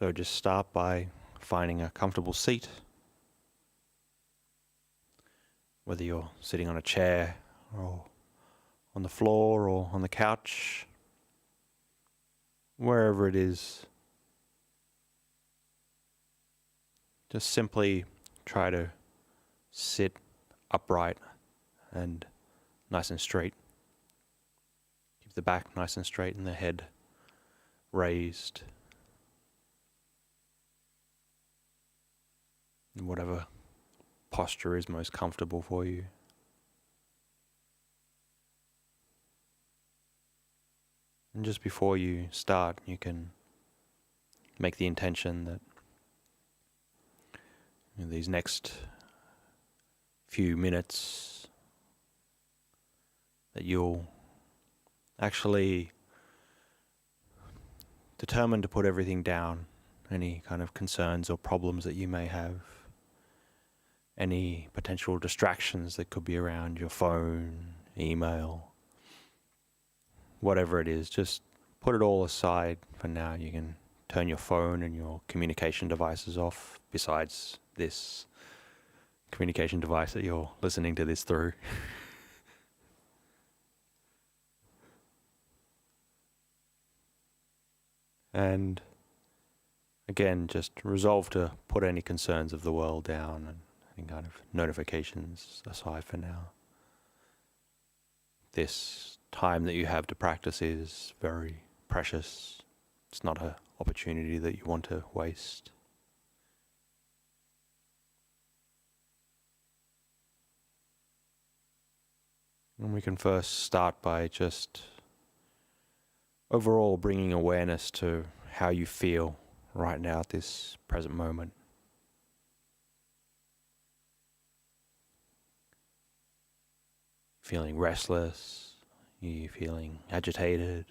So just start by finding a comfortable seat, whether you're sitting on a chair or on the floor or on the couch, wherever it is. Just simply try to sit upright and nice and straight. Keep the back nice and straight and the head raised. In whatever posture is most comfortable for you. And just before you start, you can make the intention that in these next few minutes that you'll actually determine to put everything down, any kind of concerns or problems that you may have, any potential distractions that could be around your phone, email, whatever it is, just put it all aside for now. You can turn your phone and your communication devices off, besides this communication device that you're listening to this through. And again, just resolve to put any concerns of the world down and any kind of notifications aside for now. This time that you have to practice is very precious. It's not an opportunity that you want to waste. And we can first start by just overall bringing awareness to how you feel right now at this present moment. Feeling restless? Are you feeling agitated?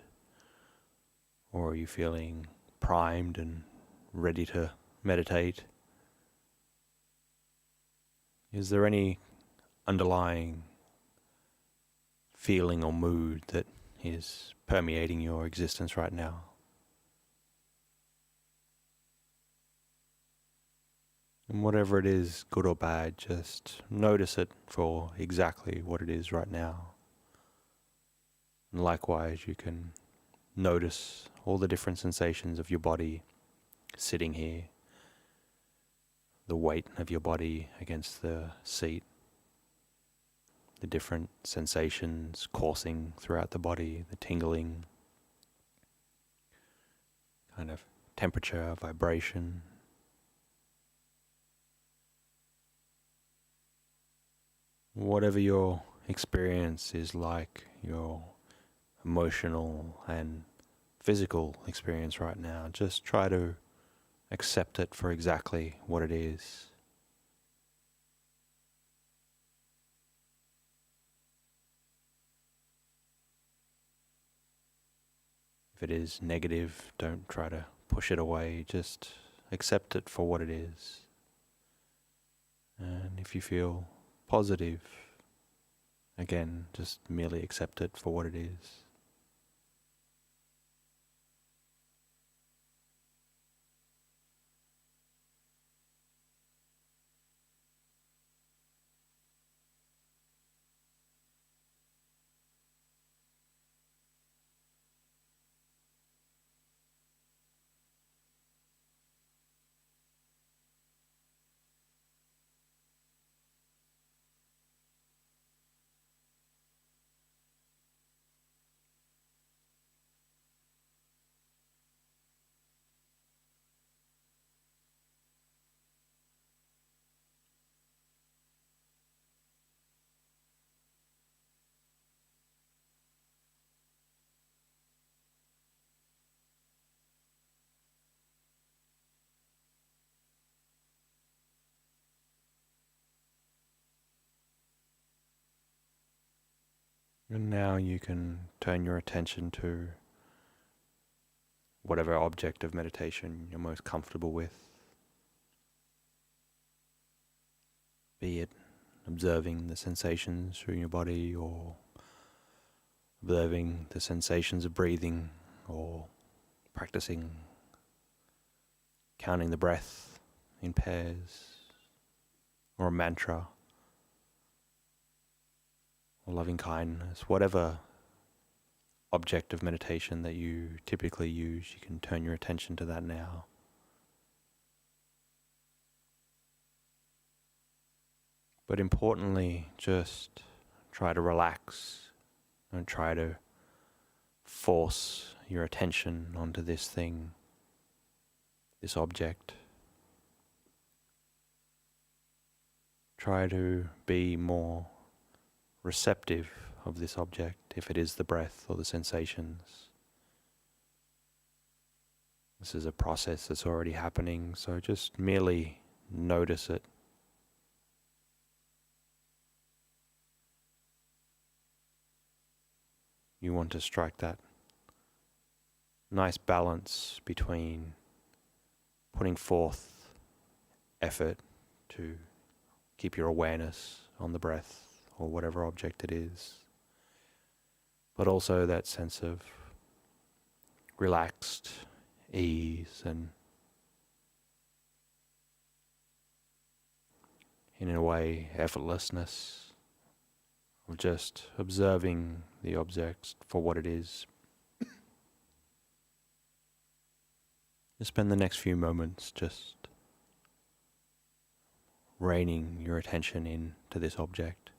Or are you feeling primed and ready to meditate? Is there any underlying feeling or mood that is permeating your existence right now? And whatever it is, good or bad, just notice it for exactly what it is right now. And likewise, you can notice all the different sensations of your body sitting here, the weight of your body against the seat, the different sensations coursing throughout the body, the tingling, kind of temperature, vibration. Whatever your experience is like, your emotional and physical experience right now, just try to accept it for exactly what it is. If it is negative, don't try to push it away, just accept it for what it is. And if you feel positive, again, just merely accept it for what it is. And now you can turn your attention to whatever object of meditation you're most comfortable with. Be it observing the sensations through your body, or observing the sensations of breathing, or practicing counting the breath in pairs, or a mantra, or loving kindness, whatever object of meditation that you typically use, you can turn your attention to that now. But importantly, just try to relax. Don't try to force your attention onto this thing, this object. Try to be more receptive of this object, if it is the breath or the sensations. This is a process that's already happening, so just merely notice it. You want to strike that nice balance between putting forth effort to keep your awareness on the breath or whatever object it is, but also that sense of relaxed ease and, in a way, effortlessness of just observing the object for what it is. Just spend the next few moments just reining your attention in to this object.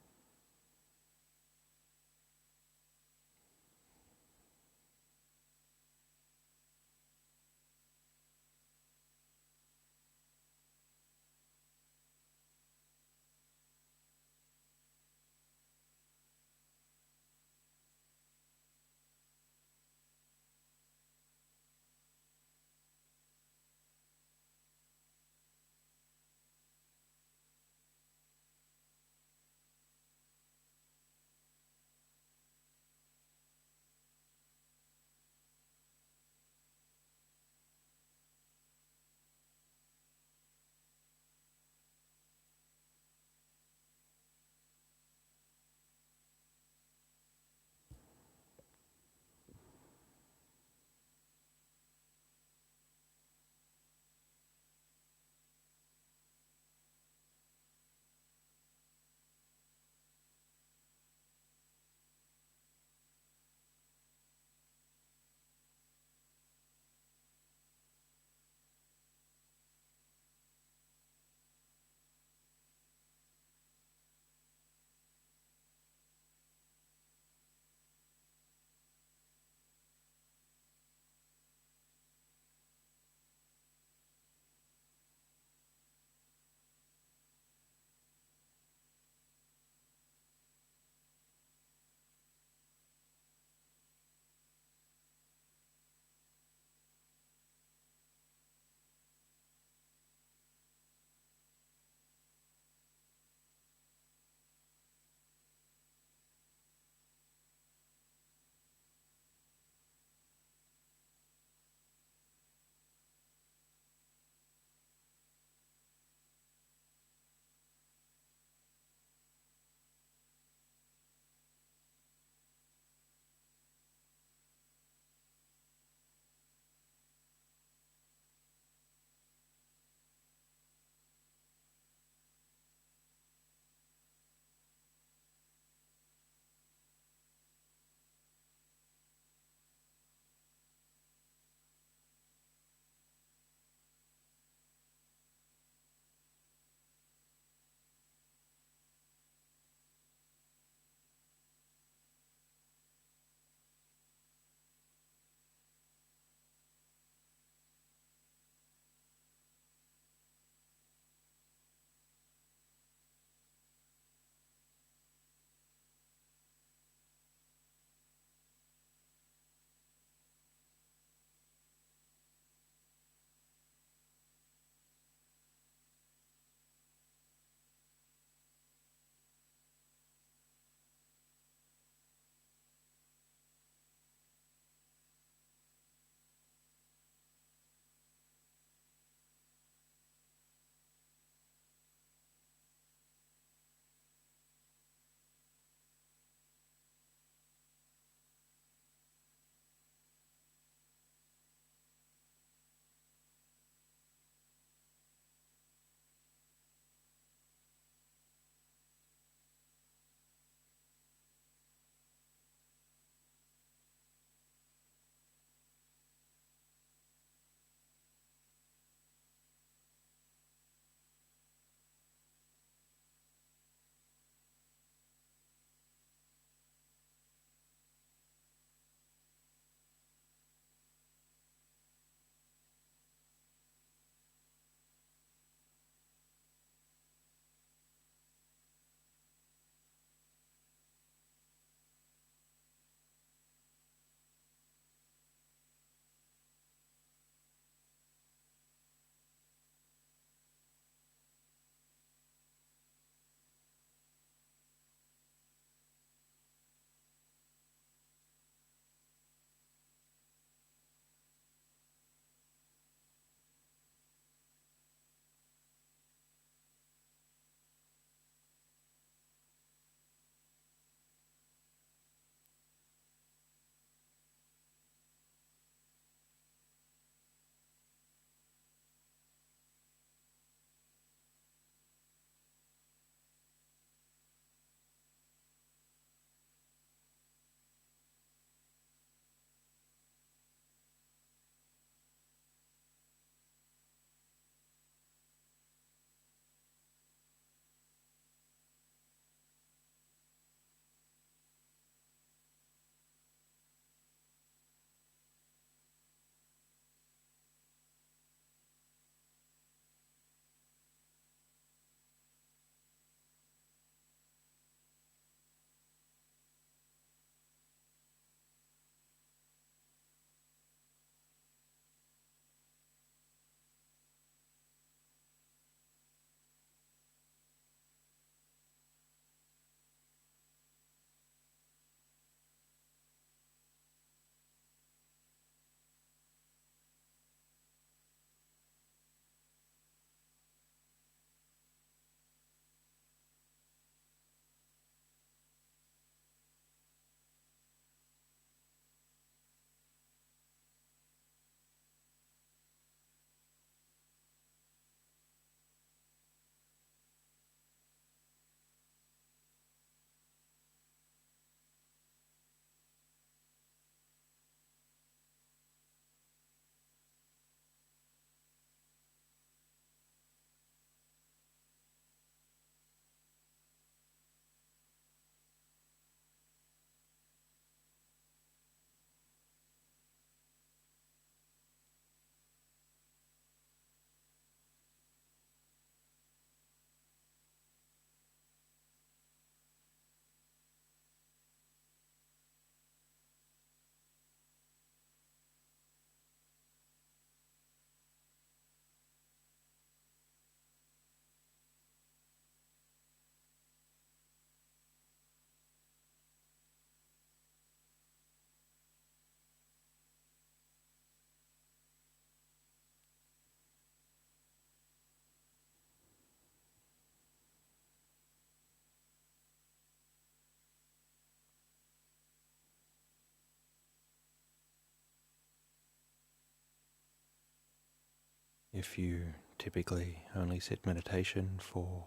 If you typically only sit meditation for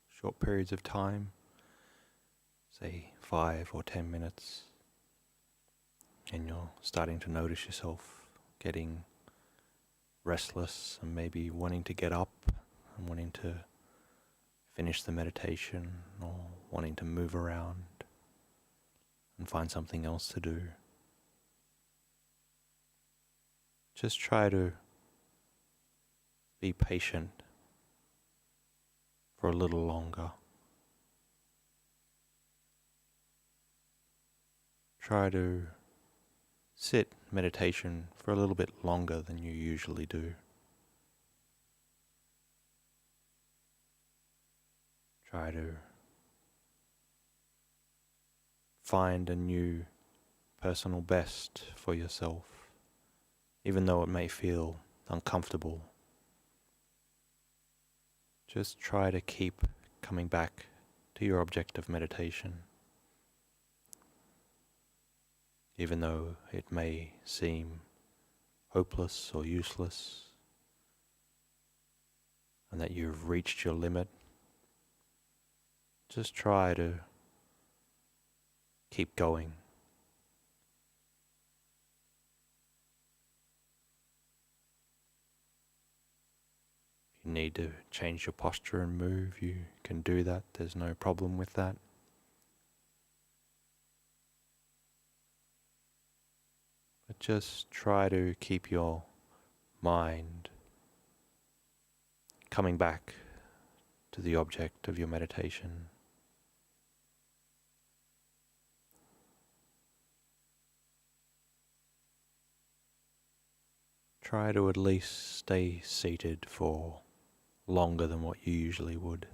short periods of time, say 5 or 10 minutes, and you're starting to notice yourself getting restless and maybe wanting to get up and wanting to finish the meditation or wanting to move around and find something else to do, just try to be patient for a little longer. Try to sit meditation for a little bit longer than you usually do. Try to find a new personal best for yourself, even though it may feel uncomfortable. Just try to keep coming back to your object of meditation, even though it may seem hopeless or useless, and that you've reached your limit. Just try to keep going. If you need to change your posture and move, you can do that. There's no problem with that. But just try to keep your mind coming back to the object of your meditation. Try to at least stay seated for longer than what you usually would.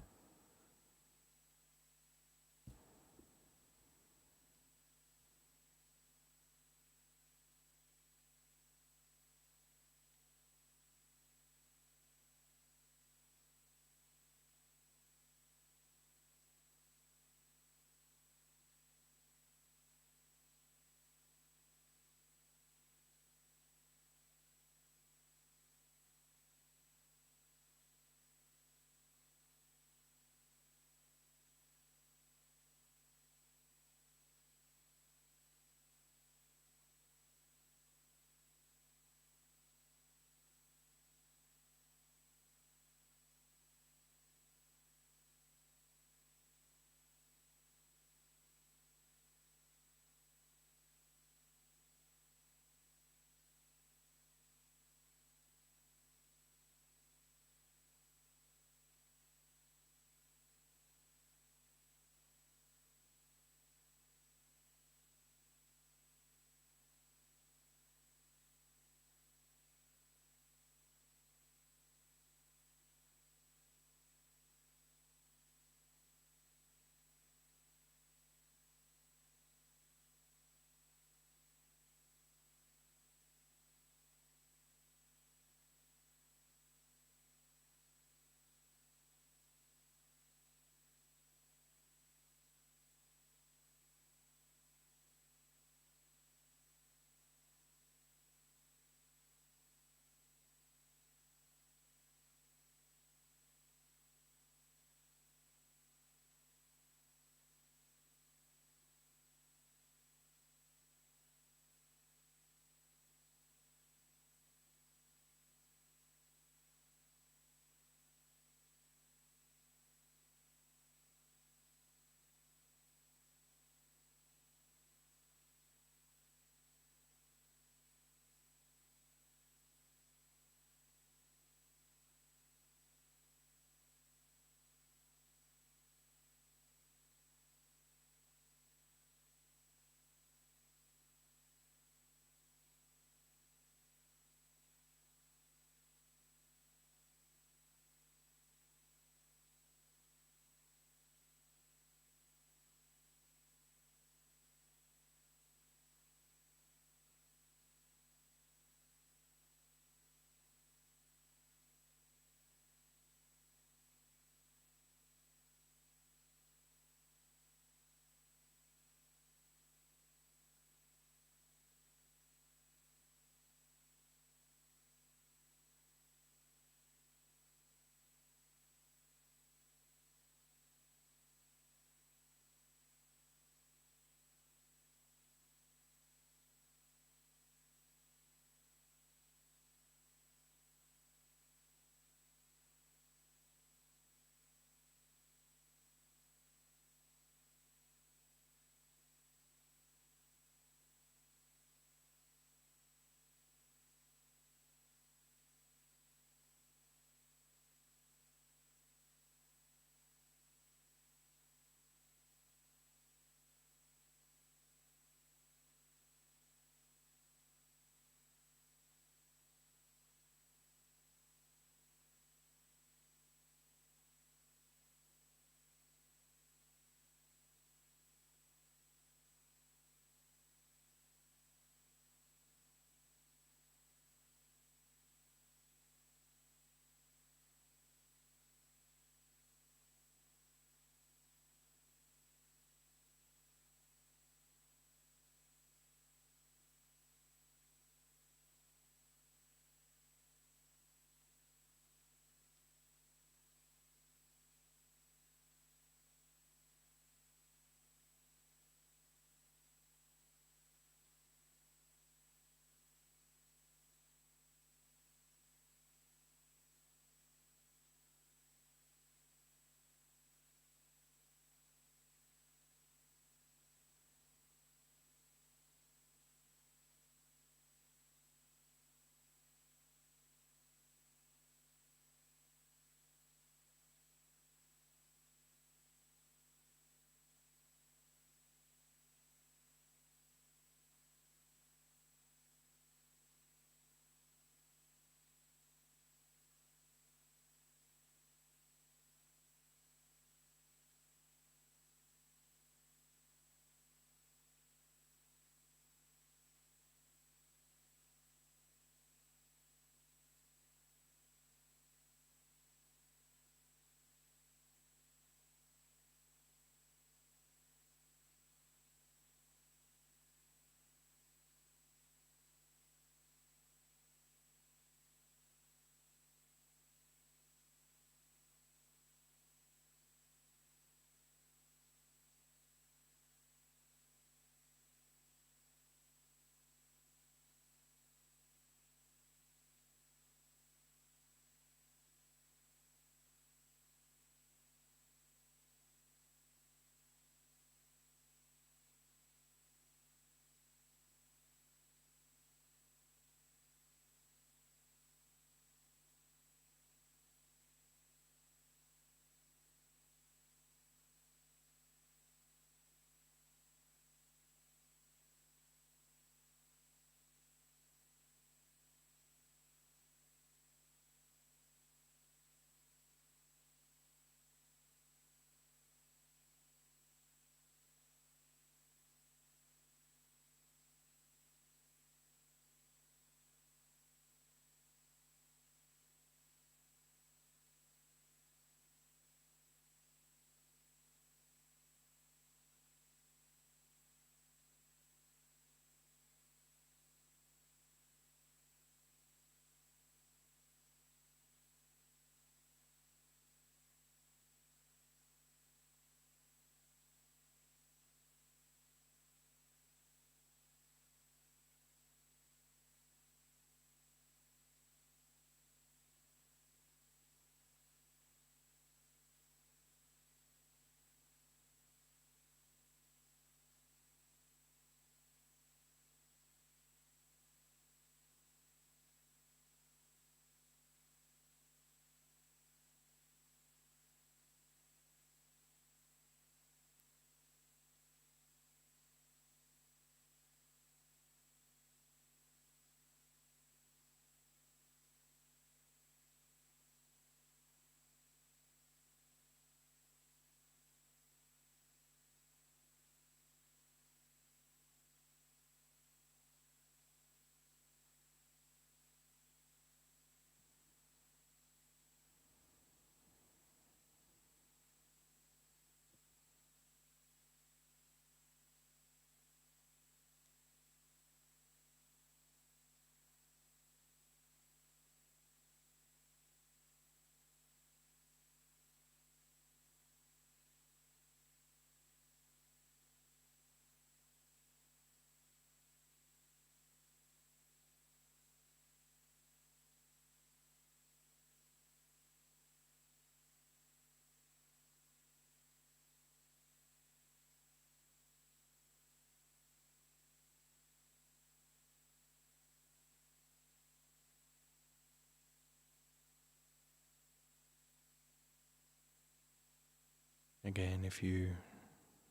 Again, if you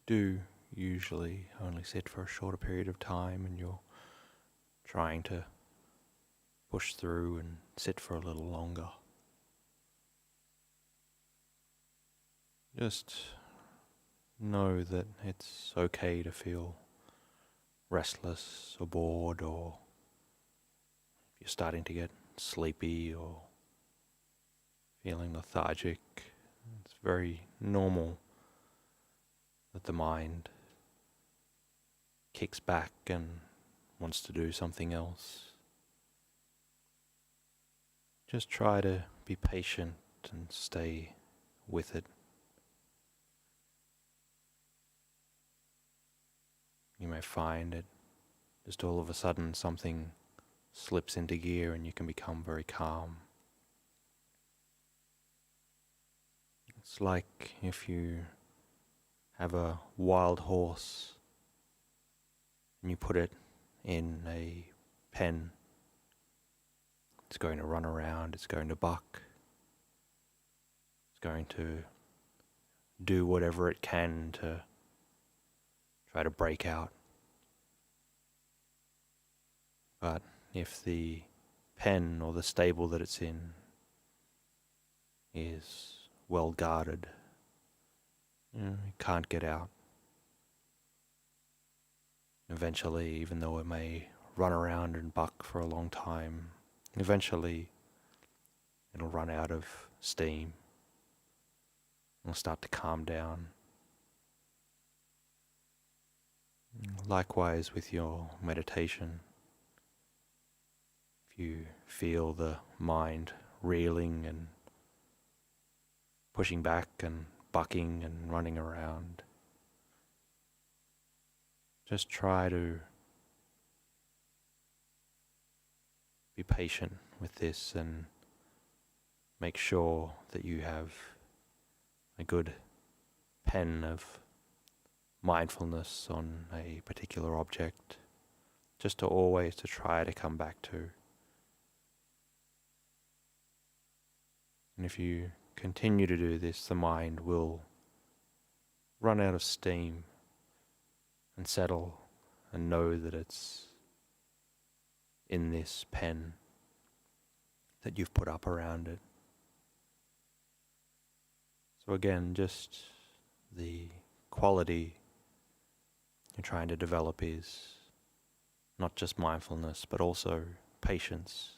do usually only sit for a shorter period of time and you're trying to push through and sit for a little longer, just know that it's okay to feel restless or bored, or if you're starting to get sleepy or feeling lethargic. It's very normal that the mind kicks back and wants to do something else. Just try to be patient and stay with it. You may find it just all of a sudden something slips into gear and you can become very calm. It's like if you have a wild horse and you put it in a pen. It's going to run around, it's going to buck, it's going to do whatever it can to try to break out. But if the pen or the stable that it's in is well guarded, it can't get out. Eventually, even though it may run around and buck for a long time, eventually it'll run out of steam. It'll start to calm down. Likewise with your meditation, if you feel the mind reeling and pushing back and bucking and running around, just try to be patient with this and make sure that you have a good pen of mindfulness on a particular object, just to always to try to come back to. And if you continue to do this, the mind will run out of steam and settle and know that it's in this pen that you've put up around it. So again, just the quality you're trying to develop is not just mindfulness, but also patience.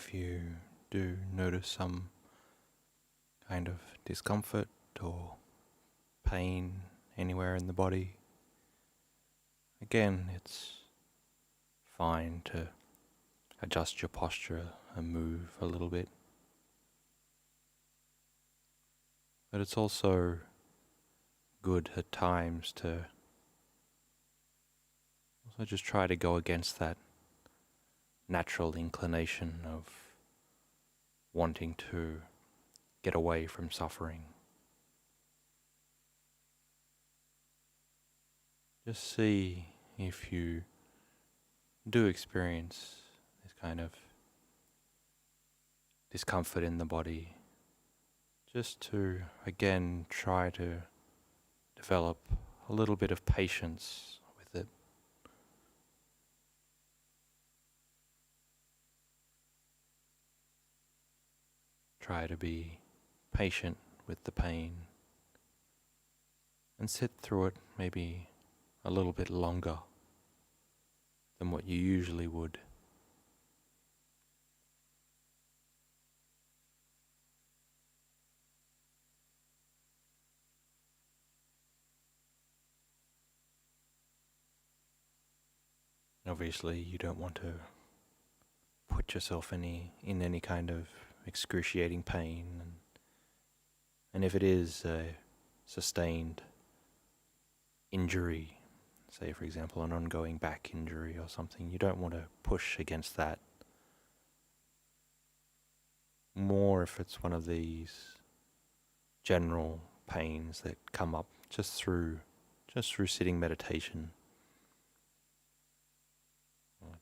if you do notice some kind of discomfort or pain anywhere in the body, again, it's fine to adjust your posture and move a little bit. But it's also good at times to also just try to go against that natural inclination of wanting to get away from suffering. Just see if you do experience this kind of discomfort in the body, just to again try to develop a little bit of patience with it. Try to be patient with the pain and sit through it maybe a little bit longer than what you usually would. Obviously, you don't want to put yourself in any kind of excruciating pain, and if it is a sustained injury, say for example an ongoing back injury or something, you don't want to push against that. More if it's one of these general pains that come up just through sitting meditation.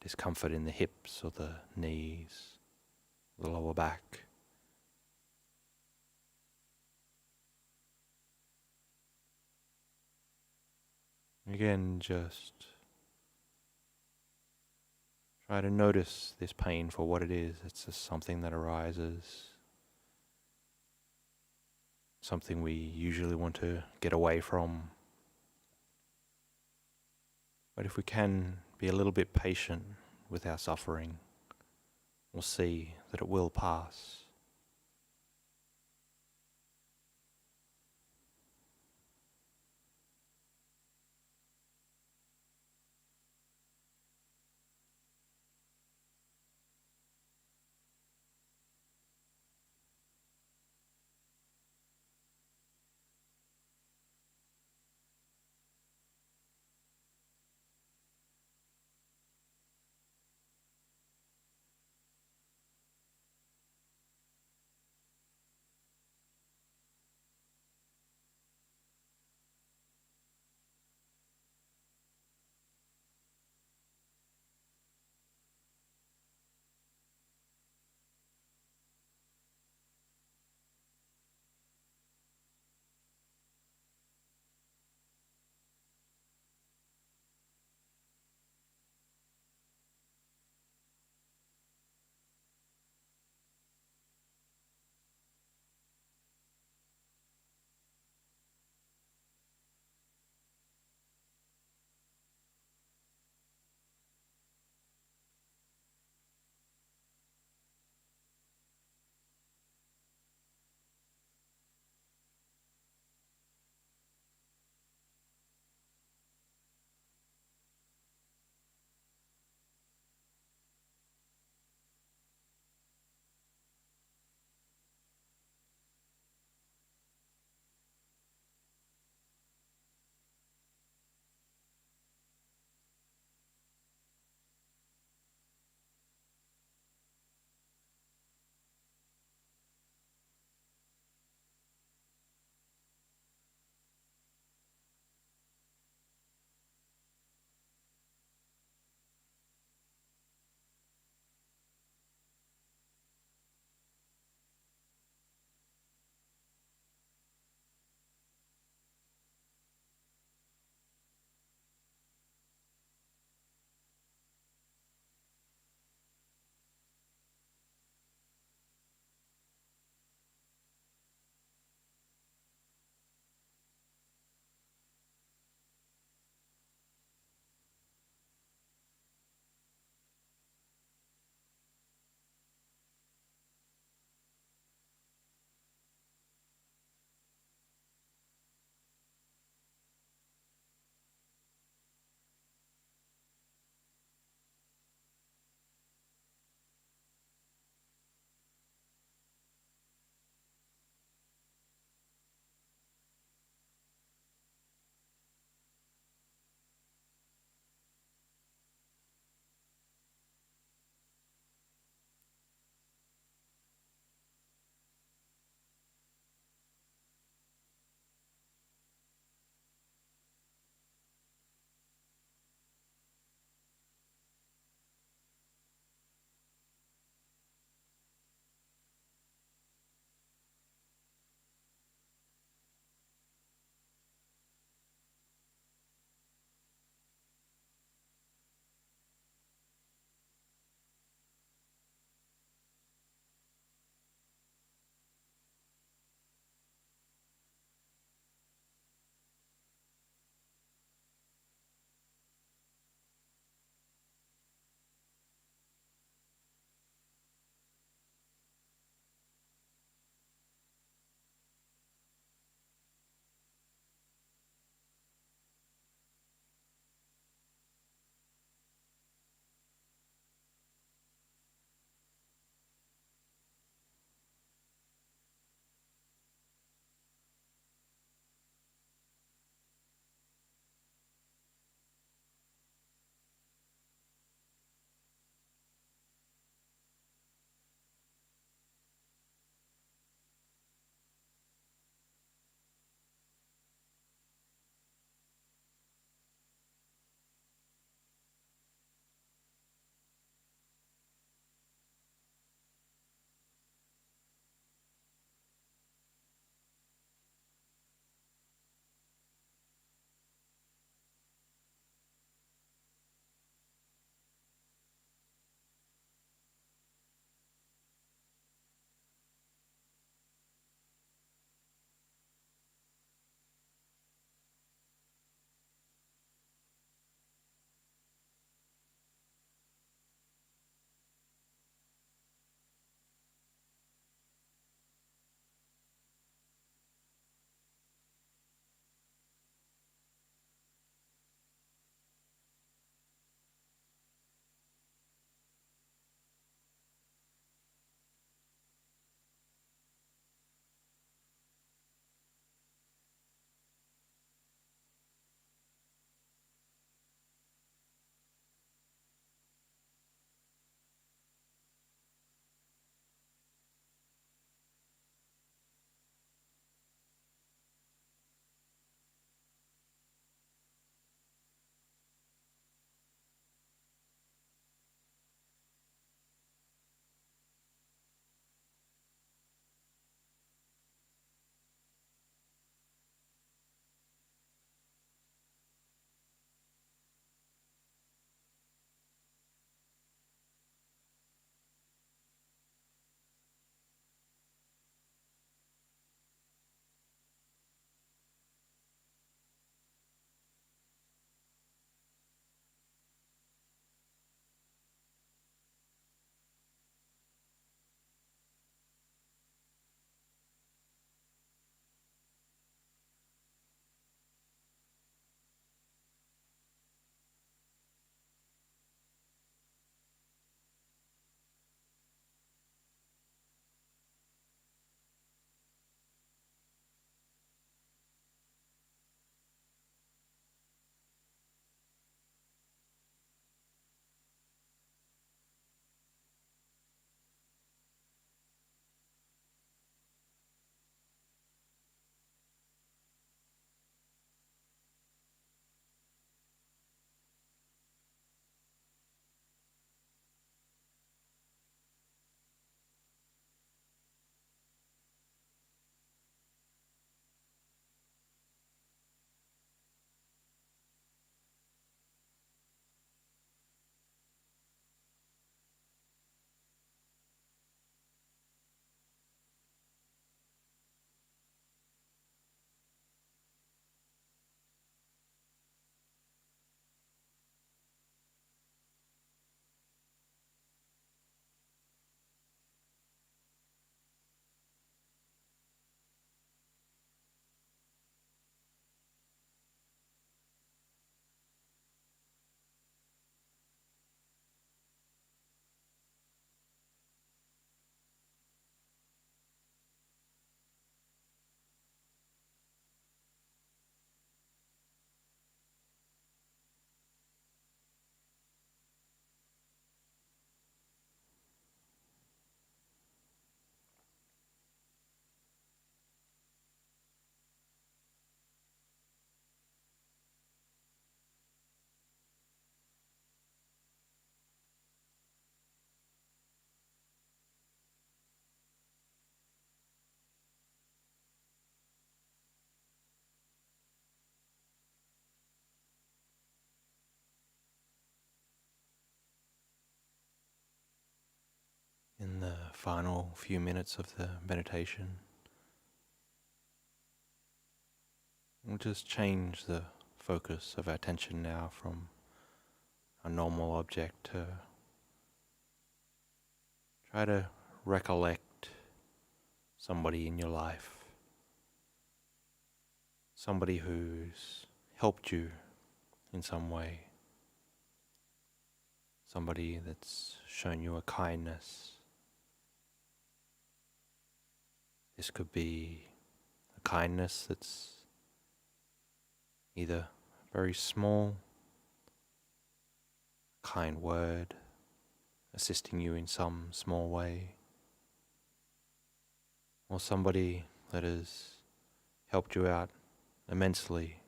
Discomfort in the hips or the knees, the lower back. Again, just try to notice this pain for what it is. It's just something that arises, something we usually want to get away from. But if we can be a little bit patient with our suffering, we'll see that it will pass. final few minutes of the meditation. We'll just change the focus of our attention now from a normal object to try to recollect somebody in your life, somebody who's helped you in some way, somebody that's shown you a kindness. This could be a kindness that's either very small, kind word, assisting you in some small way, or somebody that has helped you out immensely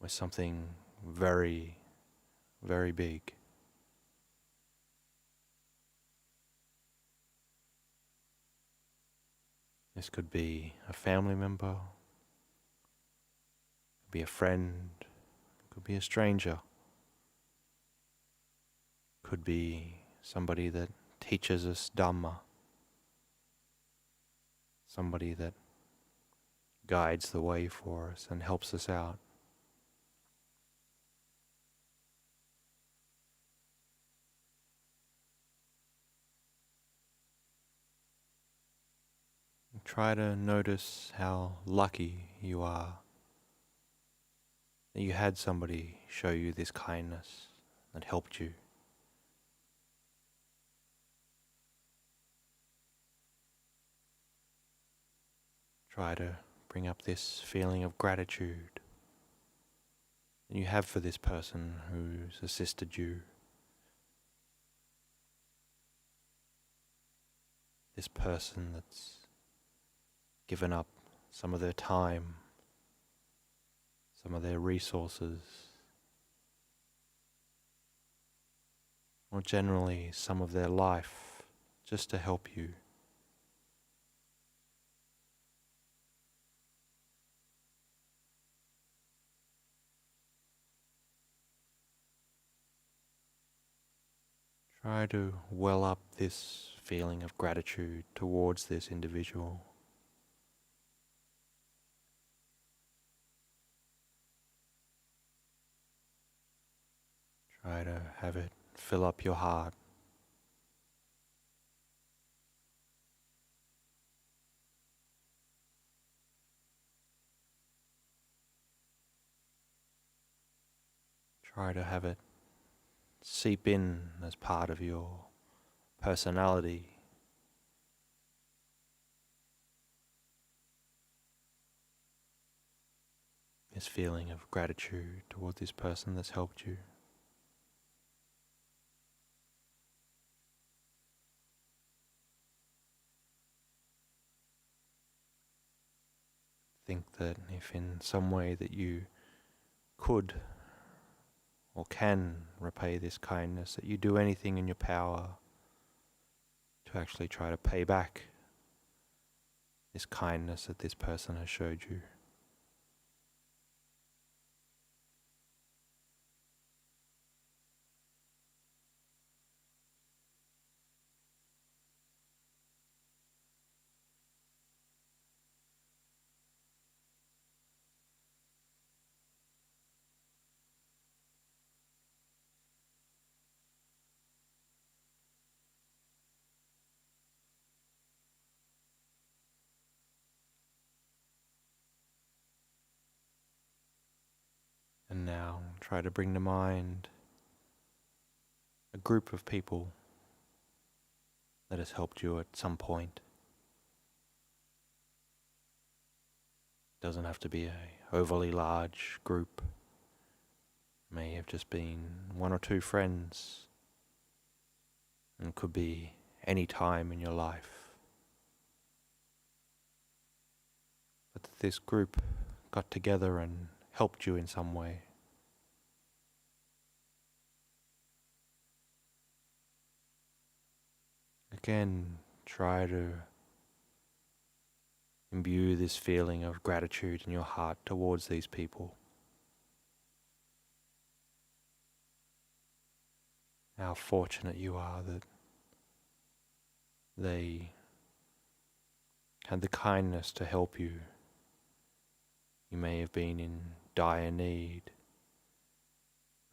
with something very, very big. This could be a family member, could be a friend, could be a stranger, could be somebody that teaches us Dhamma, somebody that guides the way for us and helps us out. Try to notice how lucky you are that you had somebody show you this kindness that helped you. Try to bring up this feeling of gratitude that you have for this person who's assisted you. This person that's given up some of their time, some of their resources, or generally some of their life just to help you. Try to well up this feeling of gratitude towards this individual. Try to have it fill up your heart. Try to have it seep in as part of your personality. This feeling of gratitude toward this person that's helped you. Think that if in some way that you could or can repay this kindness, that you do anything in your power to actually try to pay back this kindness that this person has showed you. And now try to bring to mind a group of people that has helped you at some point. It doesn't have to be an overly large group. It may have just been one or two friends, and it could be any time in your life. But this group got together and helped you in some way. Again, try to imbue this feeling of gratitude in your heart towards these people. How fortunate you are that they had the kindness to help you. You may have been in dire need,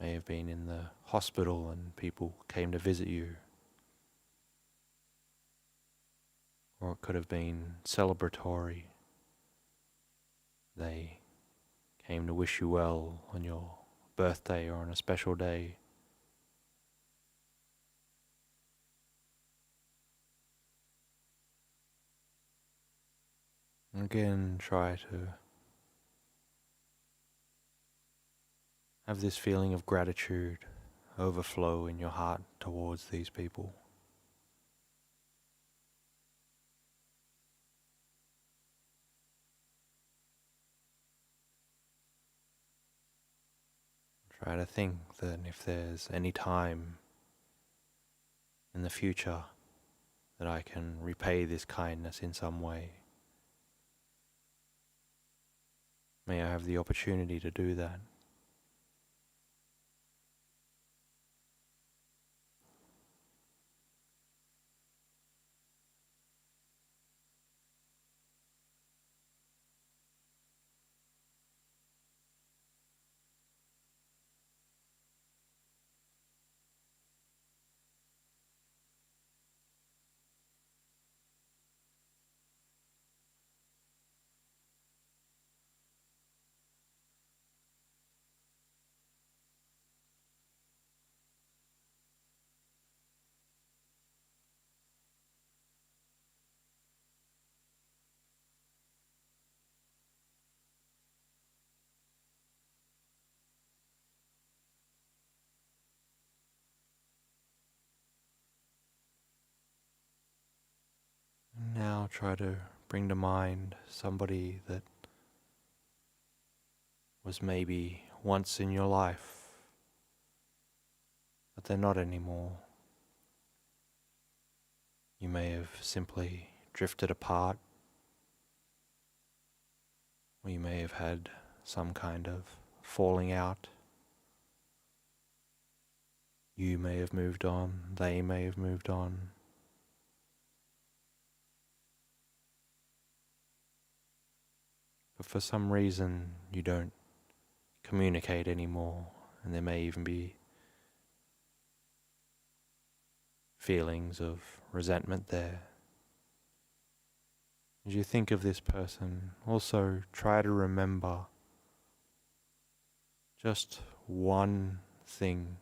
may have been in the hospital and people came to visit you. Or it could have been celebratory. They came to wish you well on your birthday or on a special day. Again, try to have this feeling of gratitude overflow in your heart towards these people. Try to think that if there's any time in the future that I can repay this kindness in some way, may I have the opportunity to do that. And now try to bring to mind somebody that was maybe once in your life, but they're not anymore. You may have simply drifted apart, or you may have had some kind of falling out. You may have moved on, they may have moved on. But for some reason you don't communicate anymore, and there may even be feelings of resentment there. As you think of this person, also try to remember just one thing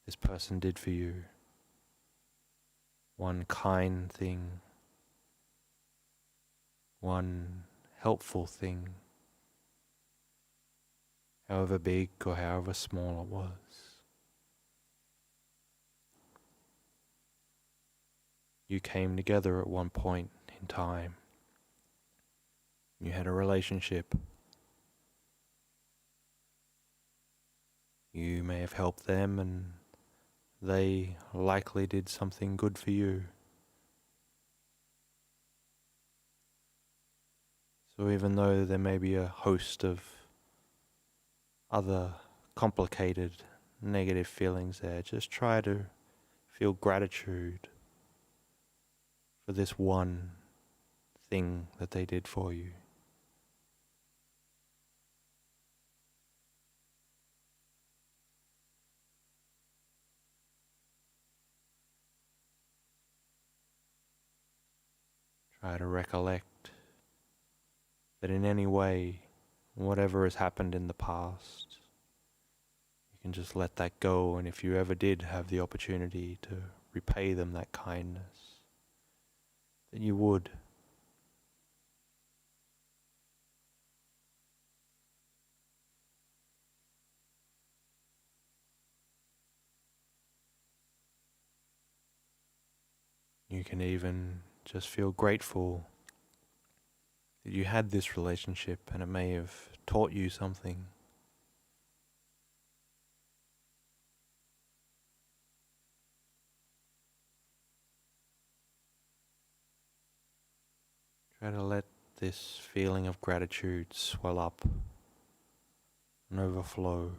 this person did for you, one kind thing, one helpful thing, however big or however small it was. You came together at one point in time. You had a relationship. You may have helped them and they likely did something good for you. So even though there may be a host of other complicated negative feelings there, just try to feel gratitude for this one thing that they did for you. Try to recollect that in any way, whatever has happened in the past, you can just let that go, and if you ever did have the opportunity to repay them that kindness, then you would. You can even just feel grateful that you had this relationship and it may have taught you something. Try to let this feeling of gratitude swell up and overflow.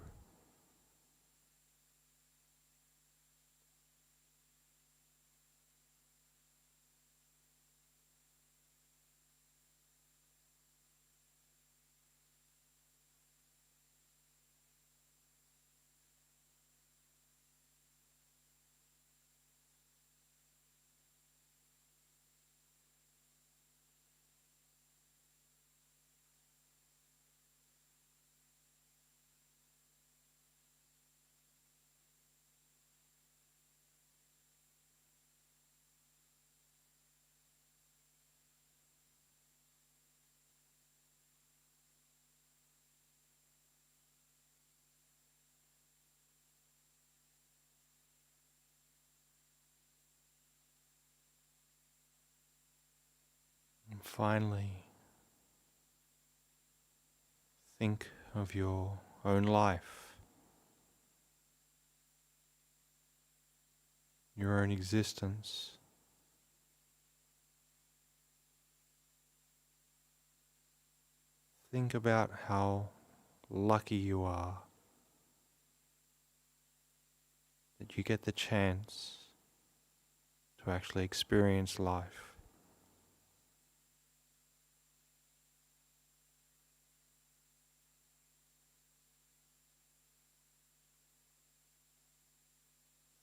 finally, think of your own life, your own existence. Think about how lucky you are that you get the chance to actually experience life.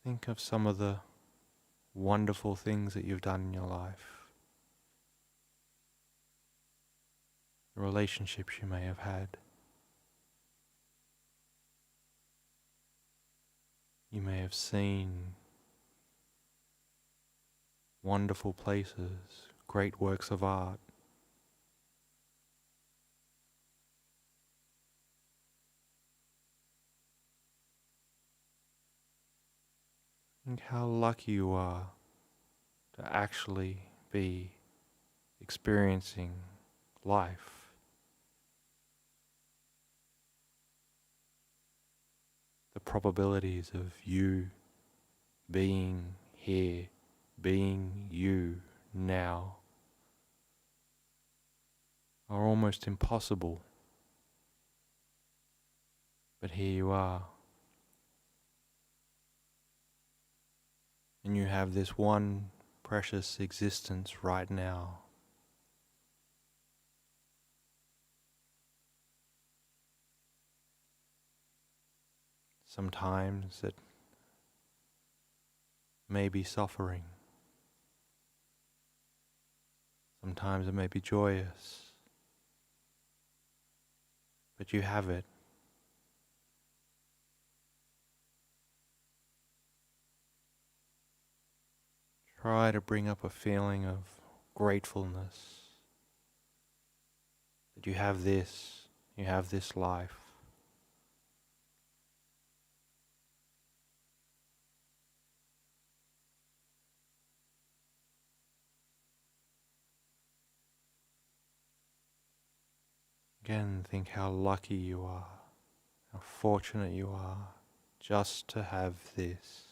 Think of some of the wonderful things that you've done in your life, the relationships you may have had. You may have seen wonderful places, great works of art. Think how lucky you are to actually be experiencing life. The probabilities of you being here, being you now, are almost impossible. But here you are. And you have this one precious existence right now. Sometimes it may be suffering. Sometimes it may be joyous. But you have it. Try to bring up a feeling of gratefulness that you have this life. Again, think how lucky you are, how fortunate you are just to have this.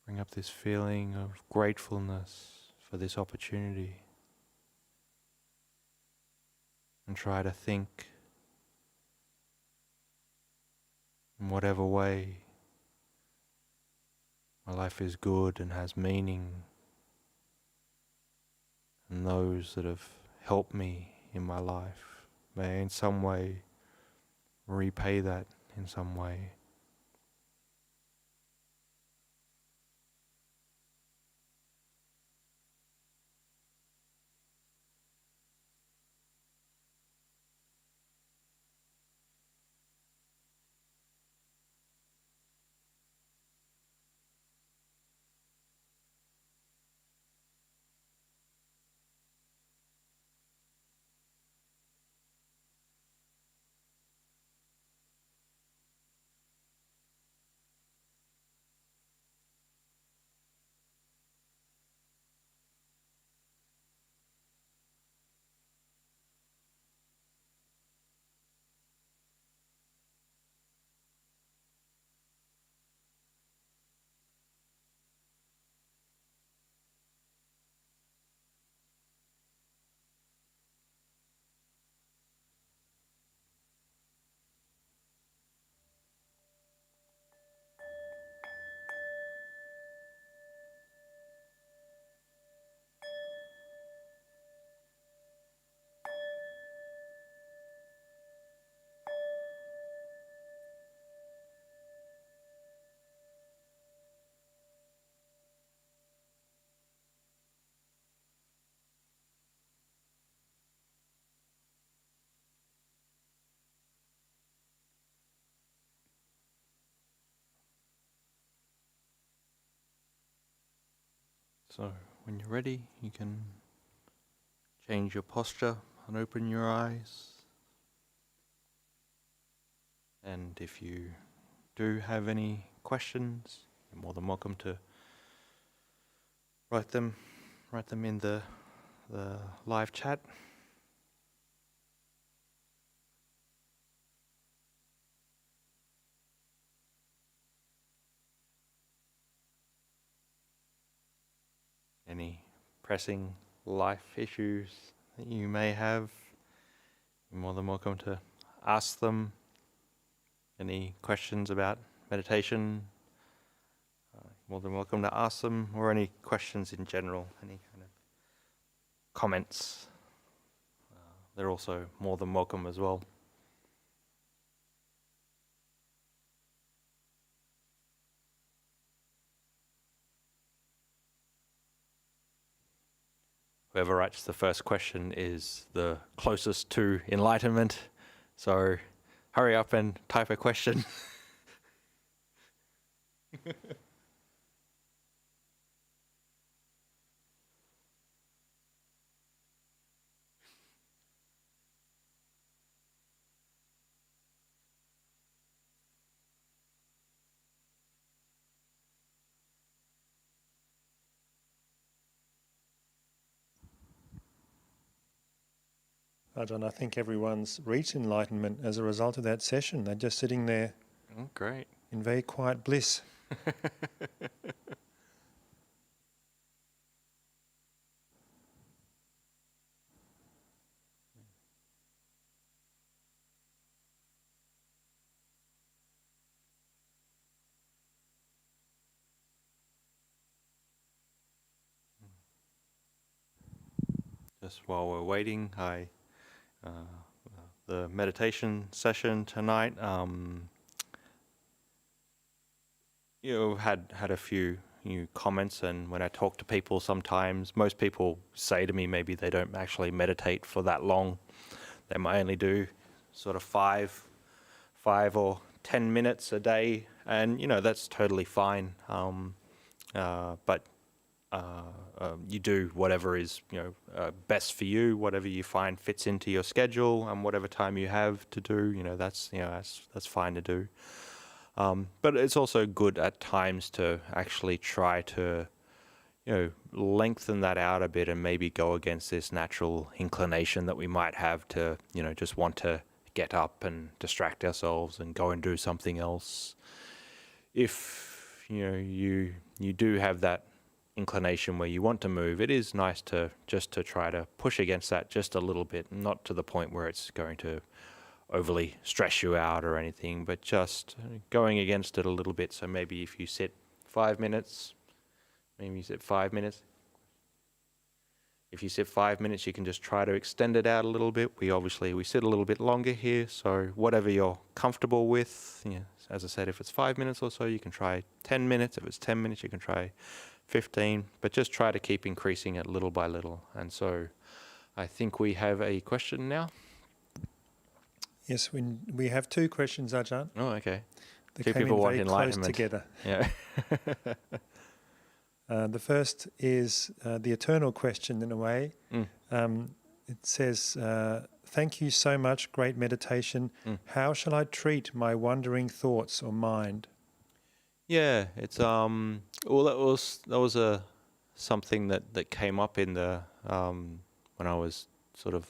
Bring up this feeling of gratefulness for this opportunity. And try to think in whatever way my life is good and has meaning, and those that have helped me in my life may in some way repay that in some way. So when you're ready, you can change your posture and open your eyes. And if you do have any questions, you're more than welcome to write them in the live chat. Any pressing life issues that you may have, you're more than welcome to ask them. Any questions about meditation, more than welcome to ask them, or any questions in general, any kind of comments, they're also more than welcome as well. Whoever writes the first question is the closest to enlightenment, so hurry up and type a question. Ajahn, I think everyone's reached enlightenment as a result of that session. They're just sitting there Great. in very quiet bliss. Just while we're waiting, the meditation session tonight, had a few comments, and when I talk to people sometimes, most people say to me maybe they don't actually meditate for that long. They might only do sort of 5 or 10 minutes a day, and that's totally fine. But you do whatever is best for you, whatever you find fits into your schedule, and whatever time you have to do, that's fine to do. But it's also good at times to actually try to lengthen that out a bit and maybe go against this natural inclination that we might have to just want to get up and distract ourselves and go and do something else. If you do have that inclination where you want to move, it is nice to try to push against that just a little bit, not to the point where it's going to overly stress you out or anything, but just going against it a little bit. So maybe if you sit 5 minutes, maybe you sit 5 minutes. If you sit 5 minutes, you can just try to extend it out a little bit. We sit a little bit longer here, so whatever you're comfortable with. As I said, if it's 5 minutes or so, you can try 10 minutes. If it's 10 minutes, you can try 15, but just try to keep increasing it little by little. And so I think we have a question now. Yes, we have 2 questions, Ajahn. Oh, okay. They Two came people in want very close enlightenment. together. Yeah. The first is the eternal question, in a way. It says, "Thank you so much, great meditation. How shall I treat my wandering thoughts or mind?" Yeah, it's well, that was something that came up in the when I was sort of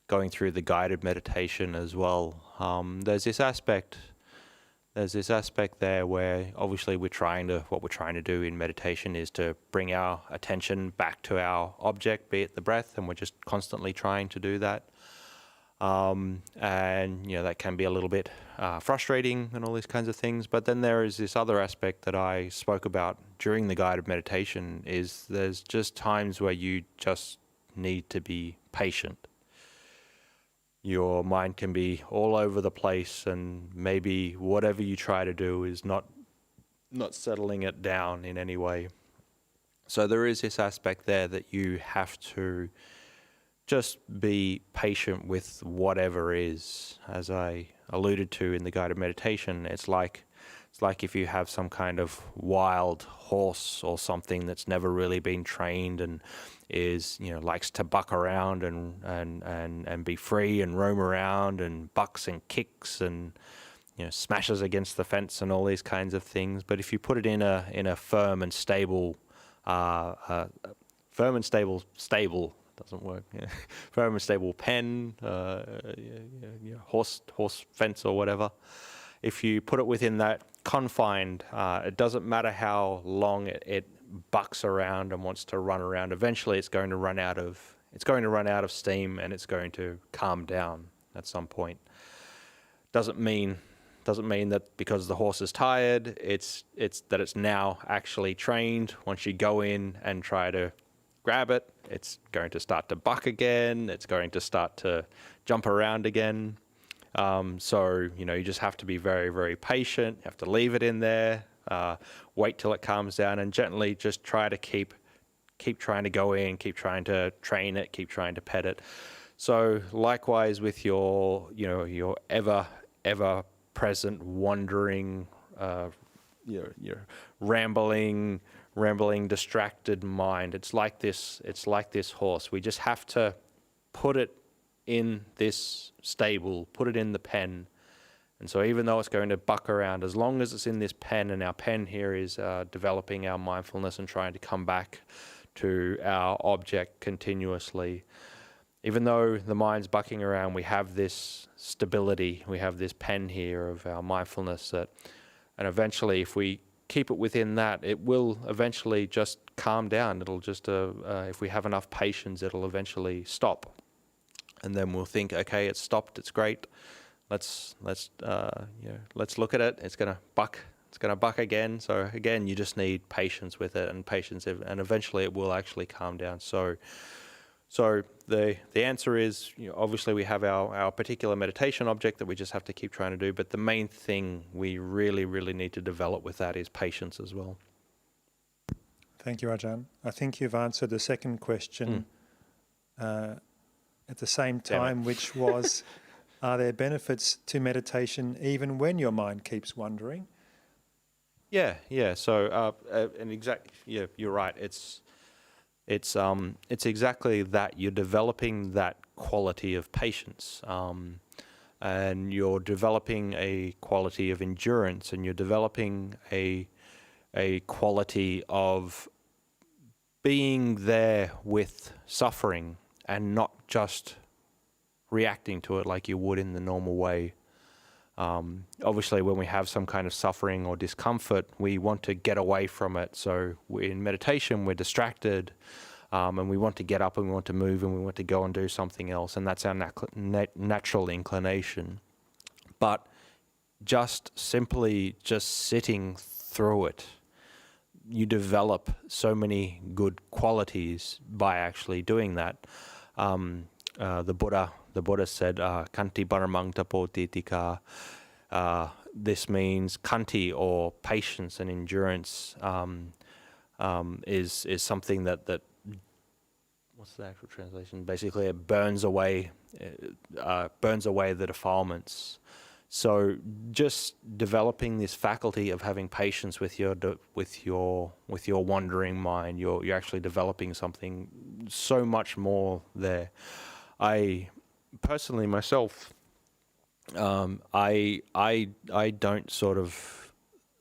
going through the guided meditation as well. There's this aspect there where obviously what we're trying to do in meditation is to bring our attention back to our object, be it the breath, and we're just constantly trying to do that. And that can be a little bit frustrating and all these kinds of things. But then there is this other aspect that I spoke about during the guided meditation, is there's just times where you just need to be patient. Your mind can be all over the place, and maybe whatever you try to do is not settling it down in any way. So there is this aspect there that you have to just be patient with whatever is. As I alluded to in the guided meditation, it's like It's like if you have some kind of wild horse or something that's never really been trained and is, likes to buck around and be free and roam around and bucks and kicks and, smashes against the fence and all these kinds of things. But if you put it in a firm and stable stable doesn't work. Yeah. Firm and stable pen, horse fence or whatever. If you put it within that confined, it doesn't matter how long it bucks around and wants to run around. Eventually, it's going to run out of steam and it's going to calm down at some point. Doesn't mean that because the horse is tired, it's that it's now actually trained. Once you go in and try to grab it, it's going to start to buck again. It's going to start to jump around again. So, you just have to be very, very patient. You have to leave it in there, wait till it calms down, and gently just try to keep trying to go in, keep trying to train it, keep trying to pet it. So likewise with your ever present wandering, your rambling, distracted mind. It's like this horse. We just have to put it in this stable, put it in the pen. And so even though it's going to buck around, as long as it's in this pen, and our pen here is developing our mindfulness and trying to come back to our object continuously, even though the mind's bucking around, we have this stability, we have this pen here of our mindfulness and eventually if we keep it within that, it will eventually just calm down. It'll just, if we have enough patience, it'll eventually stop. And then we'll think, okay, it's stopped, it's great. Let's look at it. It's gonna buck again. So again, you just need patience with it and eventually it will actually calm down. So the answer is, obviously we have our particular meditation object that we just have to keep trying to do, but the main thing we really, really need to develop with that is patience as well. Thank you, Ajahn. I think you've answered the second question at the same time, which was, are there benefits to meditation even when your mind keeps wandering? Yeah. So, you're right. It's exactly that. You're developing that quality of patience, and you're developing a quality of endurance, and you're developing a quality of being there with suffering and not just reacting to it like you would in the normal way. Obviously, when we have some kind of suffering or discomfort, we want to get away from it. So in meditation, we're distracted, and we want to get up and we want to move and we want to go and do something else. And that's our natural inclination. But just simply sitting through it, you develop so many good qualities by actually doing that. The Buddha said, "Kanti paramang tapo titika." This means kanti, or patience and endurance, is something that what's the actual translation? Basically, it burns away the defilements. So just developing this faculty of having patience with your wandering mind, you're actually developing something so much more there. I personally myself, I don't sort of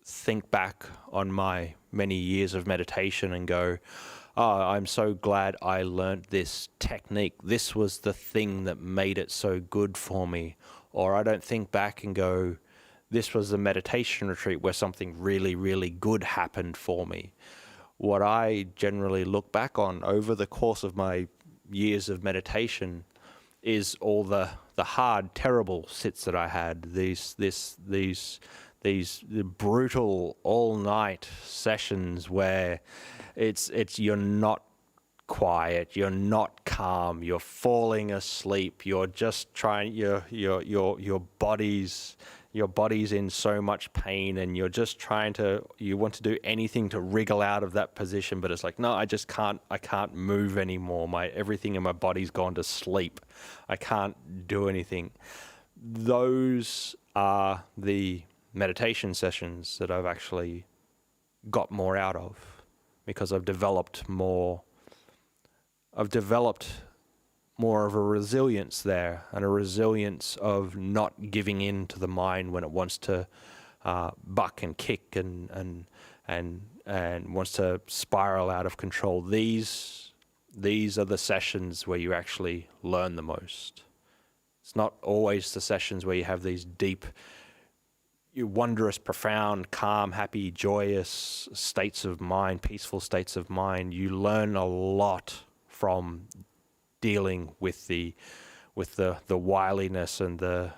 think back on my many years of meditation and go, oh, I'm so glad I learnt this technique. This was the thing that made it so good for me. Or I don't think back and go, this was a meditation retreat where something really, really good happened for me. What I generally look back on over the course of my years of meditation is all the hard, terrible sits that I had, these brutal all-night sessions where it's you're not quiet, you're not calm, you're falling asleep, you're just trying, your body's in so much pain, and you're just you want to do anything to wriggle out of that position, but it's like, no, I can't move anymore. Everything in my body's gone to sleep. I can't do anything. Those are the meditation sessions that I've actually got more out of, because I've developed more of a resilience there, and a resilience of not giving in to the mind when it wants to buck and kick and wants to spiral out of control. These are the sessions where you actually learn the most. It's not always the sessions where you have these deep, wondrous, profound, calm, happy, joyous states of mind, peaceful states of mind. You learn a lot from dealing with the wiliness and the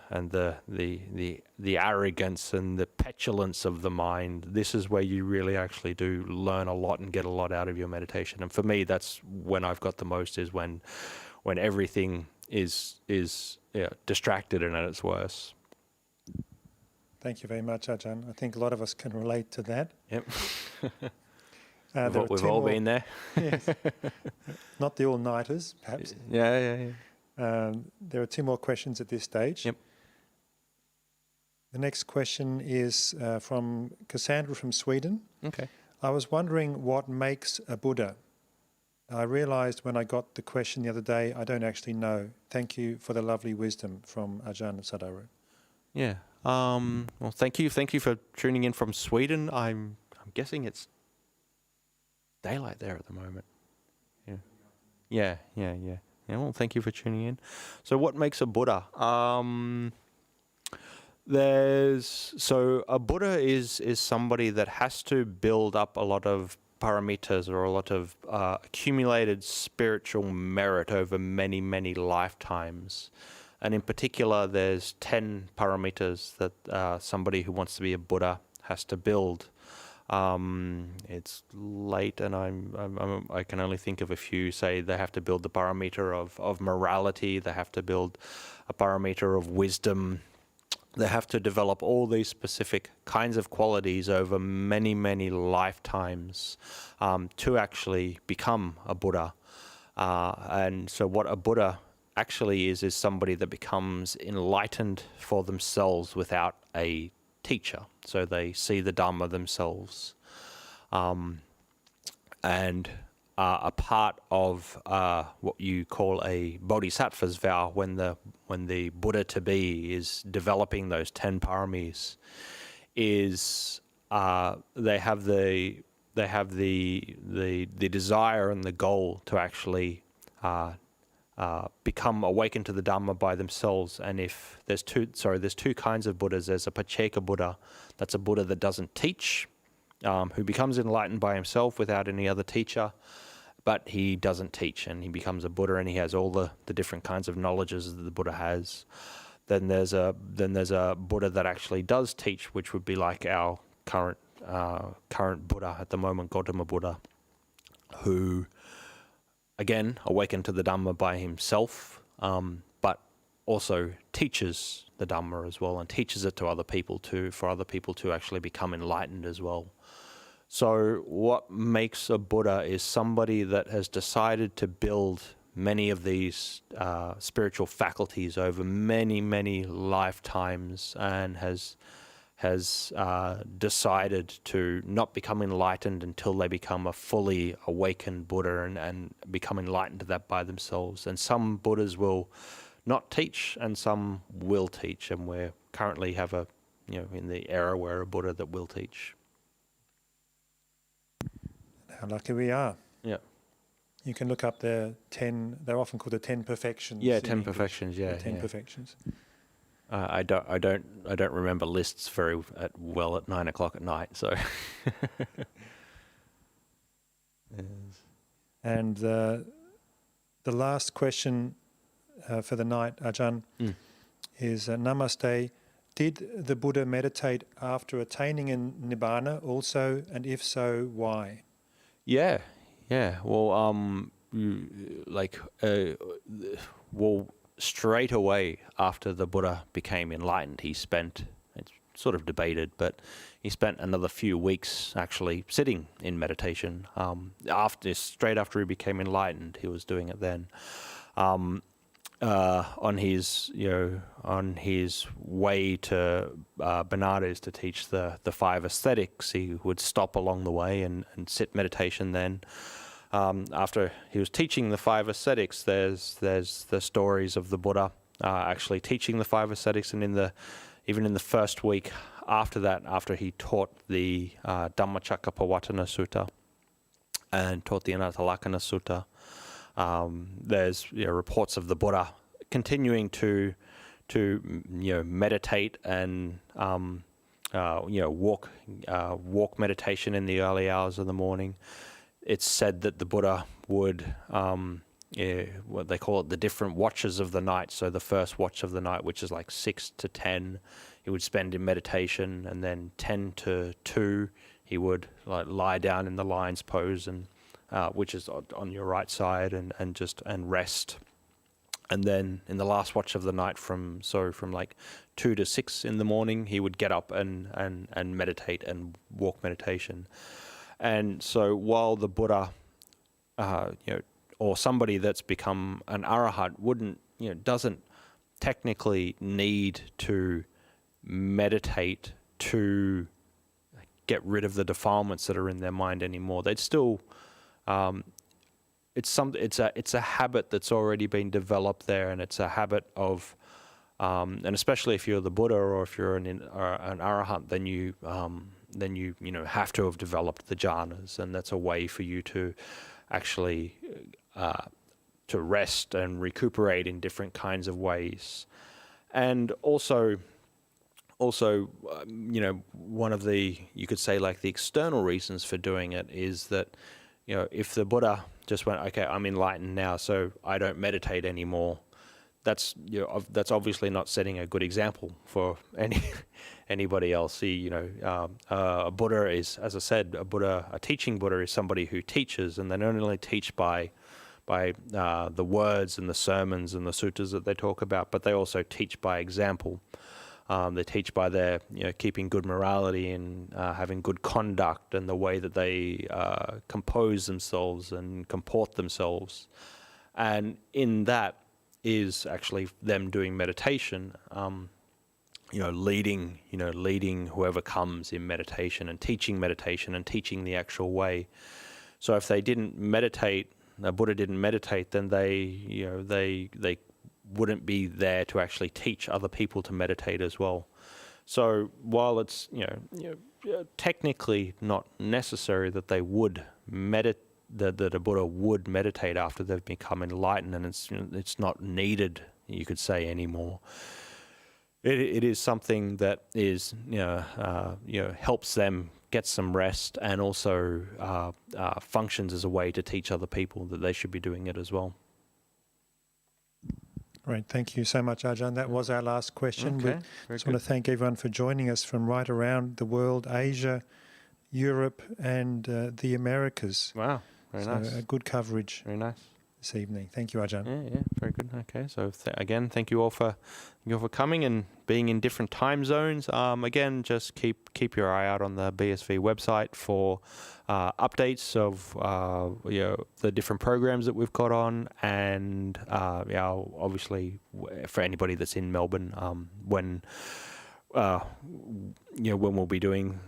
arrogance and the petulance of the mind. This is where you really actually do learn a lot and get a lot out of your meditation. And for me, that's when I've got the most, is when everything is distracted and at its worst. Thank you very much, Ajahn. I think a lot of us can relate to that. Yep. We've all been there. Yes. Not the all-nighters, perhaps. Yeah. There are two more questions at this stage. Yep. The next question is from Cassandra from Sweden. Okay. I was wondering what makes a Buddha. I realised when I got the question the other day, I don't actually know. Thank you for the lovely wisdom, from Ajahn Sadaro. Yeah. Well, thank you for tuning in from Sweden. I'm guessing it's daylight there at the moment. Yeah. Well, thank you for tuning in. So, what makes a Buddha? A Buddha is somebody that has to build up a lot of paramitas, or a lot of accumulated spiritual merit over many, many lifetimes. And in particular, there's 10 paramitas that somebody who wants to be a Buddha has to build. It's late, and I can only think of a few. Say they have to build the parameter of morality. They have to build a parameter of wisdom. They have to develop all these specific kinds of qualities over many, many lifetimes to actually become a Buddha. And so what a Buddha actually is somebody that becomes enlightened for themselves without a teacher. So they see the Dhamma themselves. And a part of what you call a bodhisattva's vow, when the Buddha to be is developing those 10 paramis, is they have the desire and the goal to actually become awakened to the Dhamma by themselves. And if there's two kinds of Buddhas. There's a Pacceka Buddha, that's a Buddha that doesn't teach, who becomes enlightened by himself without any other teacher, but he doesn't teach, and he becomes a Buddha, and he has all the different kinds of knowledges that the Buddha has. Then there's a Buddha that actually does teach, which would be like our current Buddha at the moment, Gautama Buddha, who again awakened to the Dhamma by himself, but also teaches the Dhamma as well, and teaches it to other people too, for other people to actually become enlightened as well. So what makes a Buddha is somebody that has decided to build many of these spiritual faculties over many, many lifetimes, and has decided to not become enlightened until they become a fully awakened Buddha, and become enlightened to that by themselves. And some Buddhas will not teach, and some will teach, and we currently have in the era where a Buddha that will teach. How lucky we are. Yeah. You can look up the 10, they're often called the 10 perfections. Yeah, 10 perfections, yeah. The 10 perfections. I don't remember lists very well at 9 o'clock at night, so. Yes. And the last question for the night, Ajahn, is Namaste. Did the Buddha meditate after attaining in Nibbana also, and if so, why? Yeah. Well, straight away after the Buddha became enlightened, he spent, it's sort of debated, but he spent another few weeks actually sitting in meditation. Straight after he became enlightened, he was doing it then. on his way to Benares to teach the 5 aesthetics, he would stop along the way and sit meditation. Then after he was teaching the 5 ascetics, there's the stories of the Buddha actually teaching the 5 ascetics, and even in the first week after that, after he taught the Dhammacakkappavattana Sutta and taught the Anatalakkhana Sutta, there's reports of the Buddha continuing to meditate and walk meditation in the early hours of the morning. It's said that the Buddha would, what they call it, the different watches of the night. So the first watch of the night, which is like 6 to 10, he would spend in meditation, and then 10 to 2, he would lie down in the lion's pose, and which is on your right side, and rest. And then in the last watch of the night, from like 2 to 6 in the morning, he would get up and meditate and walk meditation. And so while the Buddha, or somebody that's become an arahant doesn't technically need to meditate to get rid of the defilements that are in their mind anymore. They'd still, it's a habit that's already been developed there, and it's a habit of, and especially if you're the Buddha or if you're an arahant, then you have to have developed the jhanas, and that's a way for you to actually to rest and recuperate in different kinds of ways. And also one of the, you could say, like the external reasons for doing it is that if the Buddha just went, okay, I'm enlightened now, so I don't meditate anymore, that's obviously not setting a good example for anybody else. A Buddha is, as I said, a teaching Buddha is somebody who teaches, and they not only teach by the words and the sermons and the suttas that they talk about, but they also teach by example. They teach by their keeping good morality and having good conduct, and the way that they compose themselves and comport themselves. And in that is actually them doing meditation, leading whoever comes in meditation and teaching the actual way. So if they didn't meditate, the Buddha didn't meditate, then they wouldn't be there to actually teach other people to meditate as well. So while it's technically not necessary that they would meditate, that a Buddha would meditate after they've become enlightened, and it's not needed, you could say, anymore. It is something that is helps them get some rest, and also functions as a way to teach other people that they should be doing it as well. Great, thank you so much, Ajahn. That was our last question. Okay, we just want to thank everyone for joining us from right around the world, Asia, Europe, and the Americas. Wow, very nice. A good coverage. Very nice. This evening. Thank you, Ajahn. Yeah, very good. Okay, so again, thank you all for coming and being in different time zones. Again, just keep your eye out on the BSV website for updates of the different programs that we've got on, and obviously for anybody that's in Melbourne, when we'll be doing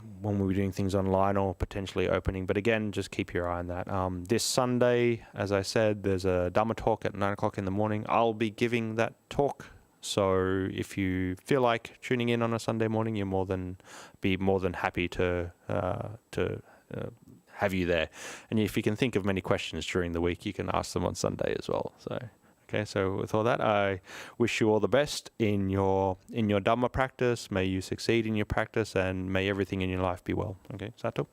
things online or potentially opening. But again, just keep your eye on that. This Sunday, as I said, there's a Dhamma talk at 9 o'clock in the morning. I'll be giving that talk. So if you feel like tuning in on a Sunday morning, you're more than happy to have you there. And if you can think of many questions during the week, you can ask them on Sunday as well. Okay, so with all that, I wish you all the best in your Dhamma practice. May you succeed in your practice, and may everything in your life be well. Okay, Sato?